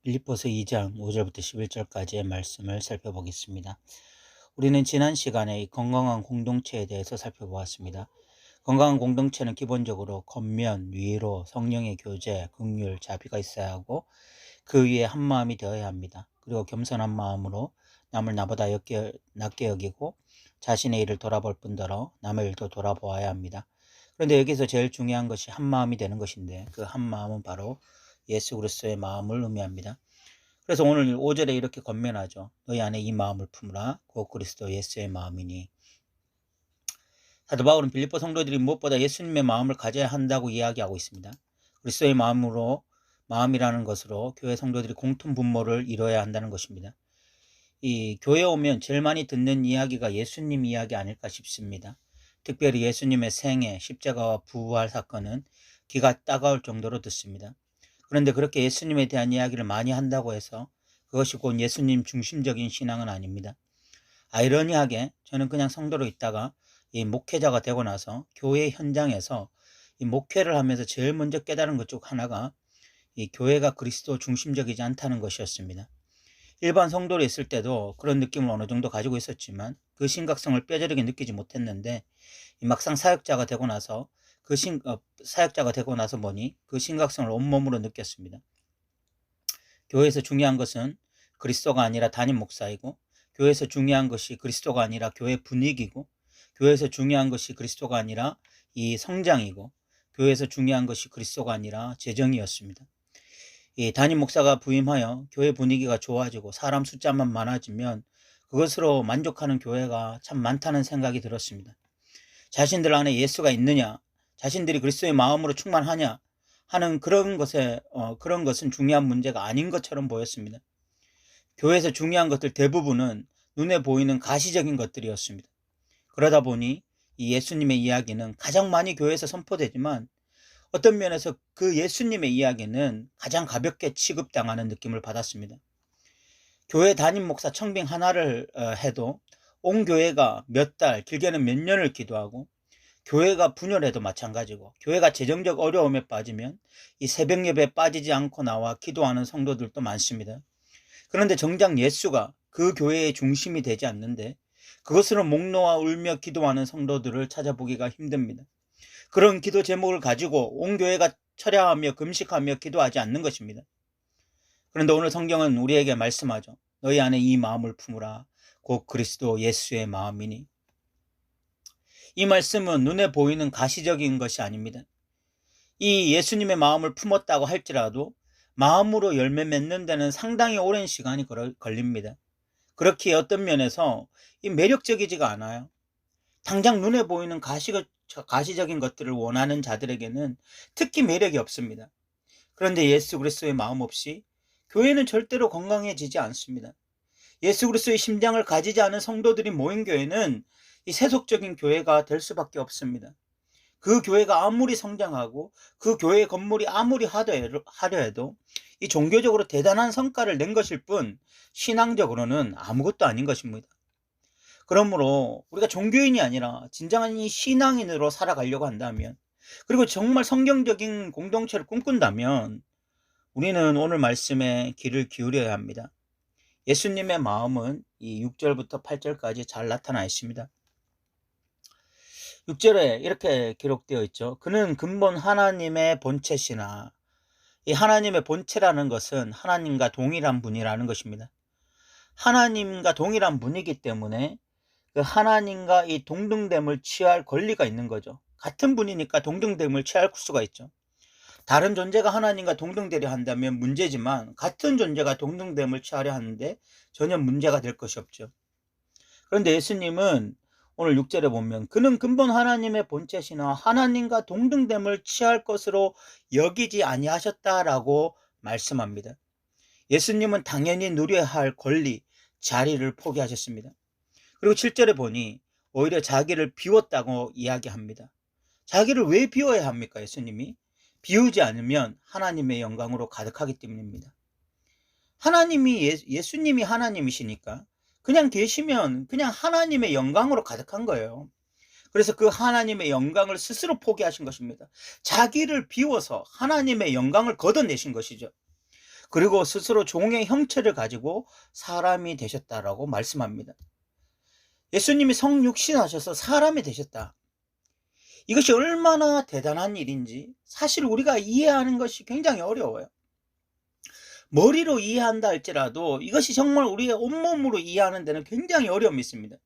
빌립보서 2장 5절부터 11절까지의 말씀을 살펴보겠습니다. 우리는 지난 시간에 이 건강한 공동체에 대해서 살펴보았습니다. 건강한 공동체는 기본적으로 겉면, 위로, 성령의 교제, 긍휼, 자비가 있어야 하고 그 위에 한 마음이 되어야 합니다. 그리고 겸손한 마음으로 남을 나보다 낮게 여기고 자신의 일을 돌아볼 뿐더러 남의 일도 돌아보아야 합니다. 그런데 여기서 제일 중요한 것이 한 마음이 되는 것인데, 그 한 마음은 바로 예수 그리스도의 마음을 의미합니다. 그래서 오늘 5절에 이렇게 권면하죠. 너희 안에 이 마음을 품으라. 곧 그리스도 예수의 마음이니. 사도 바울은 빌립보 성도들이 무엇보다 예수님의 마음을 가져야 한다고 이야기하고 있습니다. 그리스도의 마음이라는 것으로 교회 성도들이 공통 분모를 이뤄야 한다는 것입니다. 이 교회에 오면 제일 많이 듣는 이야기가 예수님 이야기 아닐까 싶습니다. 특별히 예수님의 생애, 십자가와 부활 사건은 귀가 따가울 정도로 듣습니다. 그런데 그렇게 예수님에 대한 이야기를 많이 한다고 해서 그것이 곧 예수님 중심적인 신앙은 아닙니다. 아이러니하게 저는 그냥 성도로 있다가 이 목회자가 되고 나서 교회 현장에서 이 목회를 하면서 제일 먼저 깨달은 것 중 하나가 이 교회가 그리스도 중심적이지 않다는 것이었습니다. 일반 성도로 있을 때도 그런 느낌을 어느 정도 가지고 있었지만 그 심각성을 뼈저리게 느끼지 못했는데, 막상 사역자가 되고 나서 보니 그 심각성을 온몸으로 느꼈습니다. 교회에서 중요한 것은 그리스도가 아니라 담임 목사이고, 교회에서 중요한 것이 그리스도가 아니라 교회 분위기고, 교회에서 중요한 것이 그리스도가 아니라 이 성장이고, 교회에서 중요한 것이 그리스도가 아니라 재정이었습니다. 이 담임 목사가 부임하여 교회 분위기가 좋아지고 사람 숫자만 많아지면 그것으로 만족하는 교회가 참 많다는 생각이 들었습니다. 자신들 안에 예수가 있느냐, 자신들이 그리스도의 마음으로 충만하냐 하는 그런 것은 중요한 문제가 아닌 것처럼 보였습니다. 교회에서 중요한 것들 대부분은 눈에 보이는 가시적인 것들이었습니다. 그러다 보니 이 예수님의 이야기는 가장 많이 교회에서 선포되지만, 어떤 면에서 그 예수님의 이야기는 가장 가볍게 취급당하는 느낌을 받았습니다. 교회 담임 목사 청빙 하나를 해도 온 교회가 몇 달, 길게는 몇 년을 기도하고, 교회가 분열해도 마찬가지고, 교회가 재정적 어려움에 빠지면 이 새벽 예배에 빠지지 않고 나와 기도하는 성도들도 많습니다. 그런데 정작 예수가 그 교회의 중심이 되지 않는데 그것으로 목 놓아 울며 기도하는 성도들을 찾아보기가 힘듭니다. 그런 기도 제목을 가지고 온 교회가 철야하며 금식하며 기도하지 않는 것입니다. 그런데 오늘 성경은 우리에게 말씀하죠. 너희 안에 이 마음을 품으라. 곧 그리스도 예수의 마음이니. 이 말씀은 눈에 보이는 가시적인 것이 아닙니다. 이 예수님의 마음을 품었다고 할지라도 마음으로 열매 맺는 데는 상당히 오랜 시간이 걸립니다. 그렇기에 어떤 면에서 이 매력적이지가 않아요. 당장 눈에 보이는 가시적인 것들을 원하는 자들에게는 특히 매력이 없습니다. 그런데 예수 그리스도의 마음 없이 교회는 절대로 건강해지지 않습니다. 예수 그리스도의 심장을 가지지 않은 성도들이 모인 교회는 이 세속적인 교회가 될 수밖에 없습니다. 그 교회가 아무리 성장하고 그 교회의 건물이 아무리 하려 해도 이 종교적으로 대단한 성과를 낸 것일 뿐 신앙적으로는 아무것도 아닌 것입니다. 그러므로 우리가 종교인이 아니라 진정한 이 신앙인으로 살아가려고 한다면, 그리고 정말 성경적인 공동체를 꿈꾼다면 우리는 오늘 말씀에 귀를 기울여야 합니다. 예수님의 마음은 이 6절부터 8절까지 잘 나타나 있습니다. 6절에 이렇게 기록되어 있죠. 그는 근본 하나님의 본체시나. 이 하나님의 본체라는 것은 하나님과 동일한 분이라는 것입니다. 하나님과 동일한 분이기 때문에 그 하나님과 이 동등됨을 취할 권리가 있는 거죠. 같은 분이니까 동등됨을 취할 수가 있죠. 다른 존재가 하나님과 동등되려 한다면 문제지만, 같은 존재가 동등됨을 취하려 하는데 전혀 문제가 될 것이 없죠. 그런데 예수님은 오늘 6절에 보면 그는 근본 하나님의 본체시나 하나님과 동등됨을 취할 것으로 여기지 아니하셨다라고 말씀합니다. 예수님은 당연히 누려야 할 권리, 자리를 포기하셨습니다. 그리고 7절에 보니 오히려 자기를 비웠다고 이야기합니다. 자기를 왜 비워야 합니까? 예수님이 비우지 않으면 하나님의 영광으로 가득하기 때문입니다. 예수님이 하나님이시니까 그냥 계시면 그냥 하나님의 영광으로 가득한 거예요. 그래서 그 하나님의 영광을 스스로 포기하신 것입니다. 자기를 비워서 하나님의 영광을 걷어내신 것이죠. 그리고 스스로 종의 형체를 가지고 사람이 되셨다라고 말씀합니다. 예수님이 성육신하셔서 사람이 되셨다. 이것이 얼마나 대단한 일인지 사실 우리가 이해하는 것이 굉장히 어려워요. 머리로 이해한다 할지라도 이것이 정말 우리의 온몸으로 이해하는 데는 굉장히 어려움이 있습니다.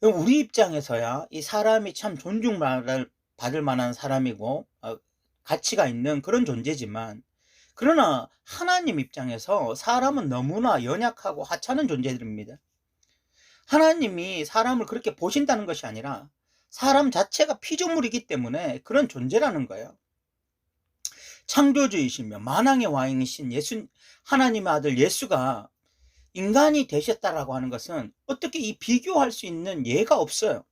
우리 입장에서야 이 사람이 참 존중받을 만한 사람이고 가치가 있는 그런 존재지만, 그러나 하나님 입장에서 사람은 너무나 연약하고 하찮은 존재들입니다. 하나님이 사람을 그렇게 보신다는 것이 아니라 사람 자체가 피조물이기 때문에 그런 존재라는 거예요. 창조주이시며 만왕의 왕이신 하나님의 아들 예수가 인간이 되셨다라고 하는 것은 어떻게 이 비교할 수 있는 예가 없어요.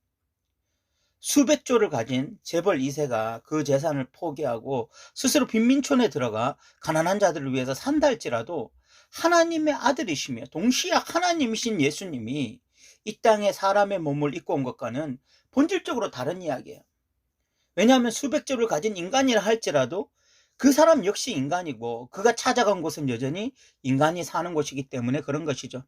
수백 조를 가진 재벌 2세가 그 재산을 포기하고 스스로 빈민촌에 들어가 가난한 자들을 위해서 산다 할지라도 하나님의 아들이시며 동시에 하나님이신 예수님이 이 땅에 사람의 몸을 입고 온 것과는 본질적으로 다른 이야기예요. 왜냐하면 수백 조를 가진 인간이라 할지라도 그 사람 역시 인간이고 그가 찾아간 곳은 여전히 인간이 사는 곳이기 때문에 그런 것이죠.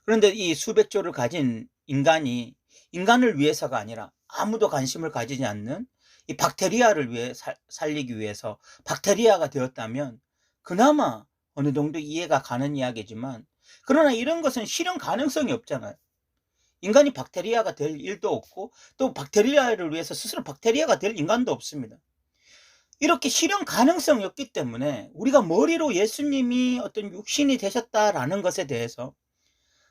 그런데 이 수백 조를 가진 인간이 인간을 위해서가 아니라 아무도 관심을 가지지 않는 이 박테리아를 위해 살리기 위해서 박테리아가 되었다면 그나마 어느 정도 이해가 가는 이야기지만, 그러나 이런 것은 실현 가능성이 없잖아요. 인간이 박테리아가 될 일도 없고 또 박테리아를 위해서 스스로 박테리아가 될 인간도 없습니다. 이렇게 실현 가능성이 없기 때문에 우리가 머리로 예수님이 어떤 육신이 되셨다라는 것에 대해서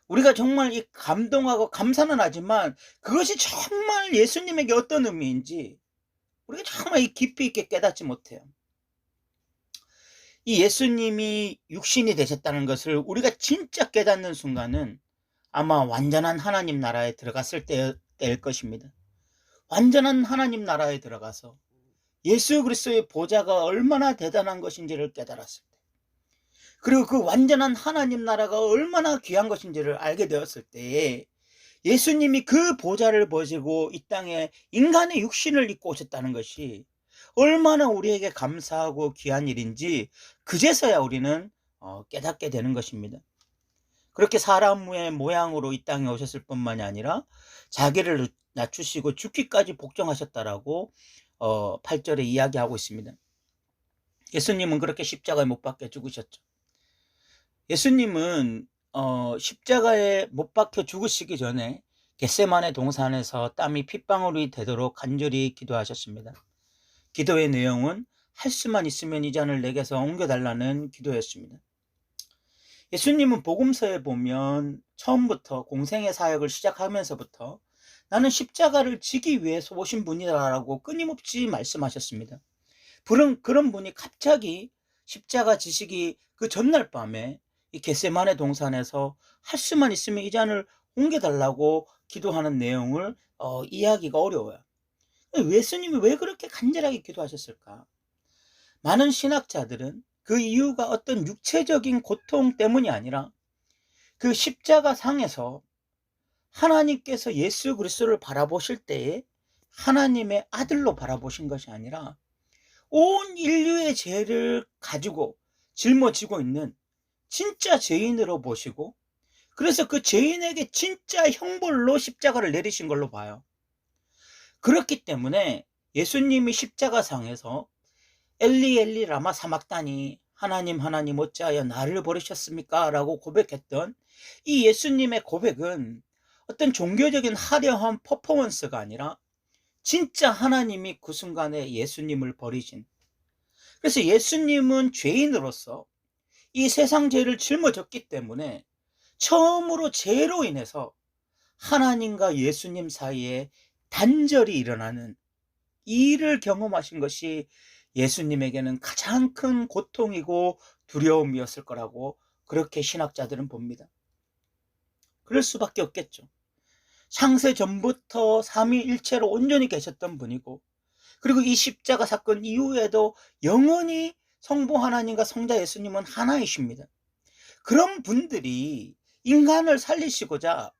우리가 정말 이 감동하고 감사는 하지만 그것이 정말 예수님에게 어떤 의미인지 우리가 정말 이 깊이 있게 깨닫지 못해요. 이 예수님이 육신이 되셨다는 것을 우리가 진짜 깨닫는 순간은 아마 완전한 하나님 나라에 들어갔을 때일 것입니다. 완전한 하나님 나라에 들어가서 예수 그리스도의 보좌가 얼마나 대단한 것인지를 깨달았을 때, 그리고 그 완전한 하나님 나라가 얼마나 귀한 것인지를 알게 되었을 때에 예수님이 그 보좌를 버리고 이 땅에 인간의 육신을 입고 오셨다는 것이 얼마나 우리에게 감사하고 귀한 일인지 그제서야 우리는 깨닫게 되는 것입니다. 그렇게 사람의 모양으로 이 땅에 오셨을 뿐만이 아니라 자기를 낮추시고 죽기까지 복종하셨다라고 8절에 이야기하고 있습니다. 예수님은 그렇게 십자가에 못 박혀 죽으셨죠. 예수님은 십자가에 못 박혀 죽으시기 전에 겟세마네 동산에서 땀이 핏방울이 되도록 간절히 기도하셨습니다. 기도의 내용은 할 수만 있으면 이 잔을 내게서 옮겨달라는 기도였습니다. 예수님은 복음서에 보면 처음부터 공생의 사역을 시작하면서부터 나는 십자가를 지기 위해서 오신 분이라고 끊임없이 말씀하셨습니다. 그런 분이 갑자기 십자가 지시기 그 전날 밤에 이 겟세마네 동산에서 할 수만 있으면 이 잔을 옮겨달라고 기도하는 내용을 이해하기가 어려워요. 예수님이 왜 그렇게 간절하게 기도하셨을까? 많은 신학자들은 그 이유가 어떤 육체적인 고통 때문이 아니라 그 십자가 상에서 하나님께서 예수 그리스도를 바라보실 때에 하나님의 아들로 바라보신 것이 아니라 온 인류의 죄를 가지고 짊어지고 있는 진짜 죄인으로 보시고, 그래서 그 죄인에게 진짜 형벌로 십자가를 내리신 걸로 봐요. 그렇기 때문에 예수님이 십자가상에서 엘리 엘리 라마 사막다니, 하나님 하나님 어찌하여 나를 버리셨습니까? 라고 고백했던 이 예수님의 고백은 어떤 종교적인 화려한 퍼포먼스가 아니라 진짜 하나님이 그 순간에 예수님을 버리신, 그래서 예수님은 죄인으로서 이 세상 죄를 짊어졌기 때문에 처음으로 죄로 인해서 하나님과 예수님 사이에 단절이 일어나는 이 일을 경험하신 것이 예수님에게는 가장 큰 고통이고 두려움이었을 거라고 그렇게 신학자들은 봅니다. 그럴 수밖에 없겠죠. 창세 전부터 삼위일체로 온전히 계셨던 분이고, 그리고 이 십자가 사건 이후에도 영원히 성부 하나님과 성자 예수님은 하나이십니다. 그런 분들이 인간을 살리시고자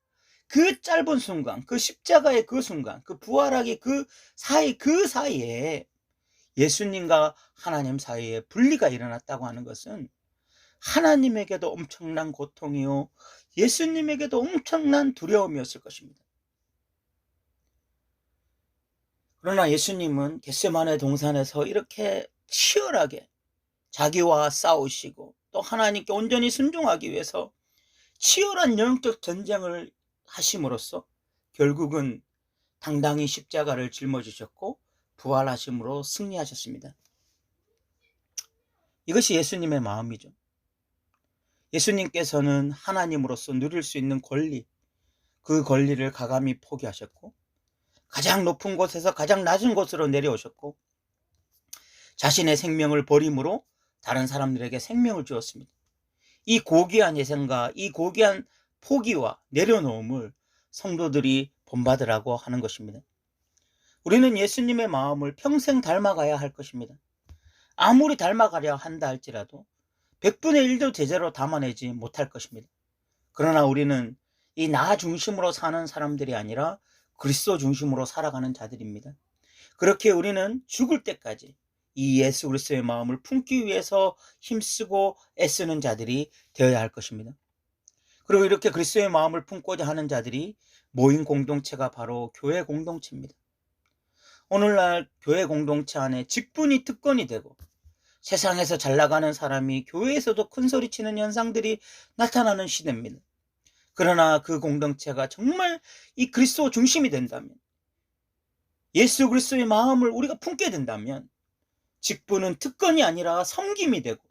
그 짧은 순간, 그 십자가의 그 순간, 그 부활하기 그 사이에 예수님과 하나님 사이에 분리가 일어났다고 하는 것은 하나님에게도 엄청난 고통이요, 예수님에게도 엄청난 두려움이었을 것입니다. 그러나 예수님은 겟세마네 동산에서 이렇게 치열하게 자기와 싸우시고 또 하나님께 온전히 순종하기 위해서 치열한 영적 전쟁을 하심으로써 결국은 당당히 십자가를 짊어지셨고 부활하심으로 승리하셨습니다. 이것이 예수님의 마음이죠. 예수님께서는 하나님으로서 누릴 수 있는 권리, 그 권리를 과감히 포기하셨고 가장 높은 곳에서 가장 낮은 곳으로 내려오셨고 자신의 생명을 버림으로 다른 사람들에게 생명을 주었습니다. 이 고귀한 희생과 이 고귀한 포기와 내려놓음을 성도들이 본받으라고 하는 것입니다. 우리는 예수님의 마음을 평생 닮아가야 할 것입니다. 아무리 닮아가려 한다 할지라도 100분의 1도 제대로 담아내지 못할 것입니다. 그러나 우리는 이 나 중심으로 사는 사람들이 아니라 그리스도 중심으로 살아가는 자들입니다. 그렇게 우리는 죽을 때까지 이 예수 그리스도의 마음을 품기 위해서 힘쓰고 애쓰는 자들이 되어야 할 것입니다. 그리고 이렇게 그리스도의 마음을 품고자 하는 자들이 모인 공동체가 바로 교회 공동체입니다. 오늘날 교회 공동체 안에 직분이 특권이 되고 세상에서 잘 나가는 사람이 교회에서도 큰 소리치는 현상들이 나타나는 시대입니다. 그러나 그 공동체가 정말 이 그리스도 중심이 된다면, 예수 그리스도의 마음을 우리가 품게 된다면 직분은 특권이 아니라 섬김이 되고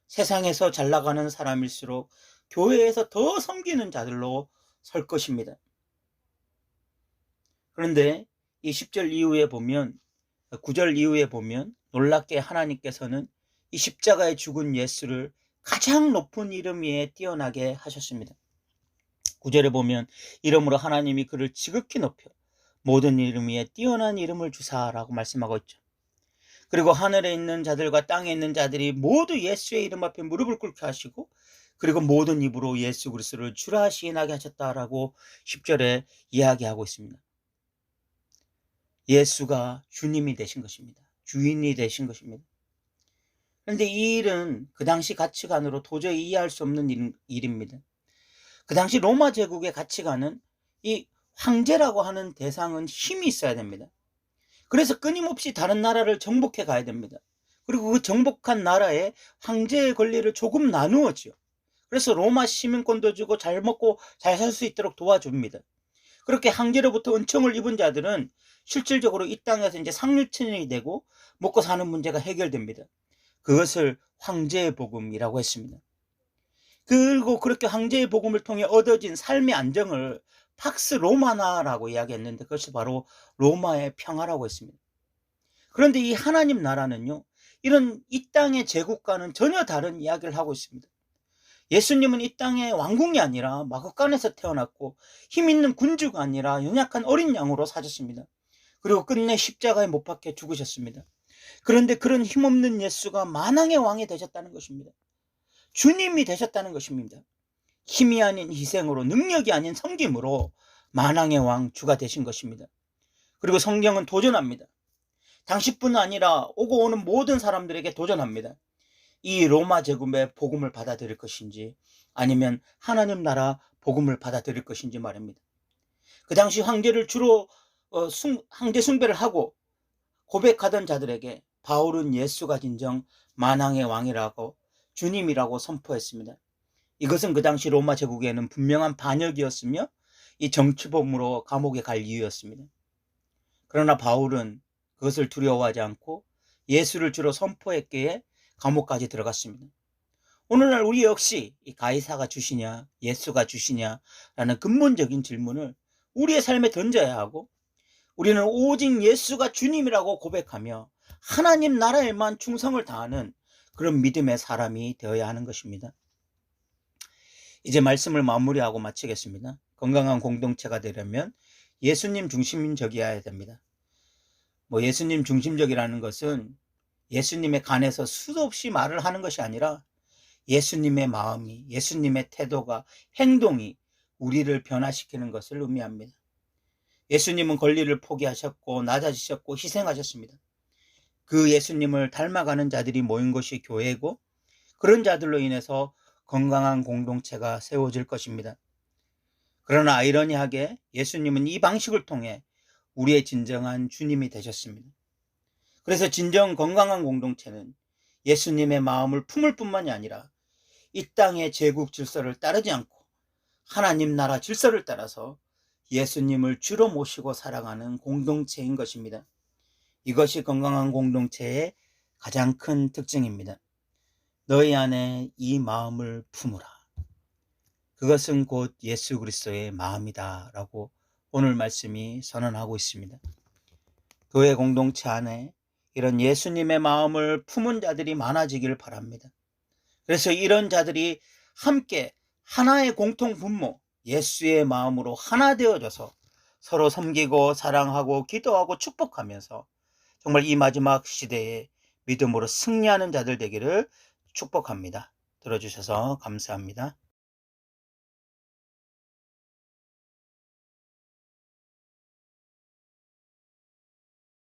세상에서 잘 나가는 사람일수록 교회에서 더 섬기는 자들로 설 것입니다. 그런데 이 10절 이후에 보면, 9절 이후에 보면 놀랍게 하나님께서는 이 십자가에 죽은 예수를 가장 높은 이름 위에 뛰어나게 하셨습니다. 9절에 보면 이름으로 하나님이 그를 지극히 높여 모든 이름 위에 뛰어난 이름을 주사라고 말씀하고 있죠. 그리고 하늘에 있는 자들과 땅에 있는 자들이 모두 예수의 이름 앞에 무릎을 꿇게 하시고 그리고 모든 입으로 예수 그리스도를 주라 시인하게 하셨다라고 10절에 이야기하고 있습니다. 예수가 주님이 되신 것입니다. 주인이 되신 것입니다. 그런데 이 일은 그 당시 가치관으로 도저히 이해할 수 없는 일입니다. 그 당시 로마 제국의 가치관은 이 황제라고 하는 대상은 힘이 있어야 됩니다. 그래서 끊임없이 다른 나라를 정복해 가야 됩니다. 그리고 그 정복한 나라에 황제의 권리를 조금 나누었죠. 그래서 로마 시민권도 주고 잘 먹고 잘 살 수 있도록 도와줍니다. 그렇게 황제로부터 은총을 입은 자들은 실질적으로 이 땅에서 이제 상류층이 되고 먹고 사는 문제가 해결됩니다. 그것을 황제의 복음이라고 했습니다. 그리고 그렇게 황제의 복음을 통해 얻어진 삶의 안정을 팍스 로마나라고 이야기했는데 그것이 바로 로마의 평화라고 했습니다. 그런데 이 하나님 나라는요, 이런 이 땅의 제국과는 전혀 다른 이야기를 하고 있습니다. 예수님은 이 땅의 왕궁이 아니라 마구간에서 태어났고 힘 있는 군주가 아니라 연약한 어린 양으로 사셨습니다. 그리고 끝내 십자가에 못 박혀 죽으셨습니다. 그런데 그런 힘없는 예수가 만왕의 왕이 되셨다는 것입니다. 주님이 되셨다는 것입니다. 힘이 아닌 희생으로, 능력이 아닌 섬김으로 만왕의 왕 주가 되신 것입니다. 그리고 성경은 도전합니다. 당신뿐 아니라 오고 오는 모든 사람들에게 도전합니다. 이 로마 제국의 복음을 받아들일 것인지 아니면 하나님 나라 복음을 받아들일 것인지 말입니다. 그 당시 황제를 주로 황제 숭배를 하고 고백하던 자들에게 바울은 예수가 진정 만왕의 왕이라고 주님이라고 선포했습니다. 이것은 그 당시 로마 제국에는 분명한 반역이었으며 이 정치범으로 감옥에 갈 이유였습니다. 그러나 바울은 그것을 두려워하지 않고 예수를 주로 선포했기에 감옥까지 들어갔습니다. 오늘날 우리 역시 이 가이사가 주시냐 예수가 주시냐라는 근본적인 질문을 우리의 삶에 던져야 하고 우리는 오직 예수가 주님이라고 고백하며 하나님 나라에만 충성을 다하는 그런 믿음의 사람이 되어야 하는 것입니다. 이제 말씀을 마무리하고 마치겠습니다. 건강한 공동체가 되려면 예수님 중심적이어야 됩니다. 예수님 중심적이라는 것은 예수님의 간에서 수도 없이 말을 하는 것이 아니라 예수님의 마음이, 예수님의 태도가, 행동이 우리를 변화시키는 것을 의미합니다. 예수님은 권리를 포기하셨고 낮아지셨고 희생하셨습니다. 그 예수님을 닮아가는 자들이 모인 것이 교회고, 그런 자들로 인해서 건강한 공동체가 세워질 것입니다. 그러나 아이러니하게 예수님은 이 방식을 통해 우리의 진정한 주님이 되셨습니다. 그래서 진정 건강한 공동체는 예수님의 마음을 품을 뿐만이 아니라 이 땅의 제국 질서를 따르지 않고 하나님 나라 질서를 따라서 예수님을 주로 모시고 살아가는 공동체인 것입니다. 이것이 건강한 공동체의 가장 큰 특징입니다. 너희 안에 이 마음을 품으라. 그것은 곧 예수 그리스도의 마음이다 라고 오늘 말씀이 선언하고 있습니다. 교회 공동체 안에 이런 예수님의 마음을 품은 자들이 많아지길 바랍니다. 그래서 이런 자들이 함께 하나의 공통 분모, 예수의 마음으로 하나 되어져서 서로 섬기고 사랑하고 기도하고 축복하면서 정말 이 마지막 시대에 믿음으로 승리하는 자들 되기를 축복합니다. 들어주셔서 감사합니다.